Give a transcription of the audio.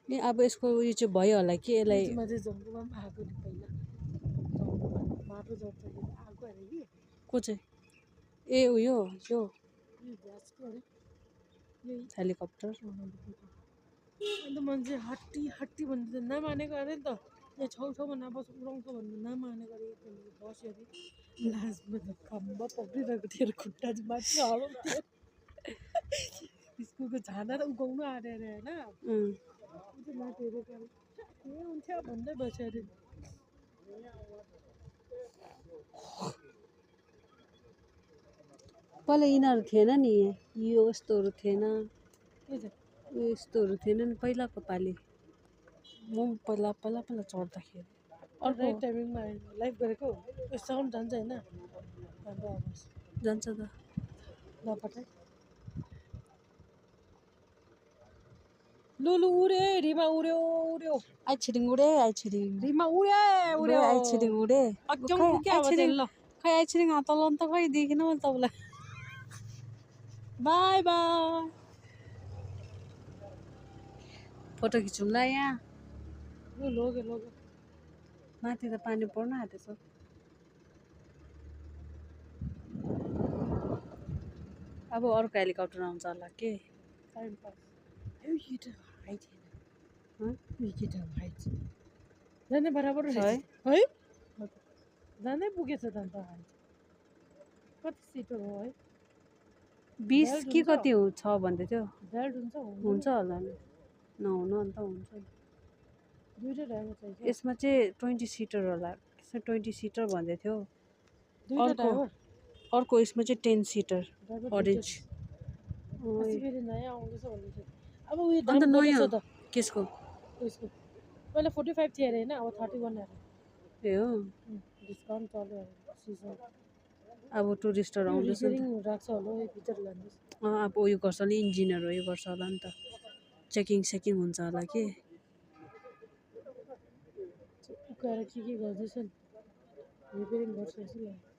ए अब यसको उयो चाहिँ भयो होला कि यसलाई माथि जङ्गलमा पनि आएको नि पहिला माटो जोड्दाखेरि आएको अरे कि को चाहिँ ए उयो यो यो ग्यासको अरे यही हेलिकप्टर अन्त मान्छे हट्टी हट्टी भन्ने त नमानेको अरे नि त यहाँ छेउछाउमा नबस उडाउँछ भन्ने नमानेको अरे त्यहाँदेखि बस्यो अरे लास्टमा त खम्बा पक्रिरहेको थियो अरे खुट्टा चाहिँ माथि हराउँथ्यो स्कुलको झाना त उगाउनु आँट्यो अरे होइन ऊ चाहिँ माथि हेरेको अरे के हुन्थ्यो भन्दै बस्यो अरे पहिला यिनीहरू थिएन नि यो यस्तोहरू थिएन के चाहिँ यो यस्तोहरू थिएन नि पहिलाको पालि म पनि पहिला पहिला पहिला चढ्दाखेरि अर्को राइट टाइमिङमा लाइभ गरेको यो साउन्ड जान्छ होइन हाम्रो आवाज जान्छ त नपठाइ लुलु उडे रिमा उड्यो उड्यो आई छिरिङ उडे आई छिरिङ रिमा उडे उड्यो आई छिरिङ उडे अक्क्याउँ खै पुग्यो आई अब छिरिङ चाहिँ ल खै आई छिरिङ हात लाउनु त खै देखिन मैले तपाईँलाई बाई बाई फोटो खिचौँला यहाँ लु लग्यो लग्यो माथि त पानी पर्न आँटेछ अब अर्को हेलिकप्टर आउँछ होला के टाइम पास यो केटा हाइट हेर यो केटा हाइट जाने बराबर रहेछ है जानै पुगेछ त अन्त हाइट कति सिटर हो है 20 कि कति छ भन्दै थियो बेल्ट हुन्छ हुन्छ होला नि नहुनु अन्त हुन्छ दुइटै ड्राइभर चाहिन्छ यसमा चाहिँ 20 सिटर होला 20 सिटर भन्दै थियो दुइटा अर्को ड्राइभर अर्को यसमा चाहिँ 10 सिटर अरेन्ज अस्ति फेरि नयाँ आउँदैछ भन्दै थियो अब उयो दाम अन्त बढेछ नयाँ त केसको उयसको पहिला 45 थियो अरे होइन अब 31 अरे ए हो डिस्काउन्ट चल्यो अरे सिजन अब टुरिस्टहरू आउँदैछ नि रिपेयरिङ राख्छ होला है भित्र लानुहोस् त अब उयो गर्छ नि इन्जिनहरू उयो गर्छ होला नि त चेकिङ सेकिङ हुन्छ होला कि उकाएर के गर्दैछन् रिपेयरिङ गर्छ जस्तो लाग्यो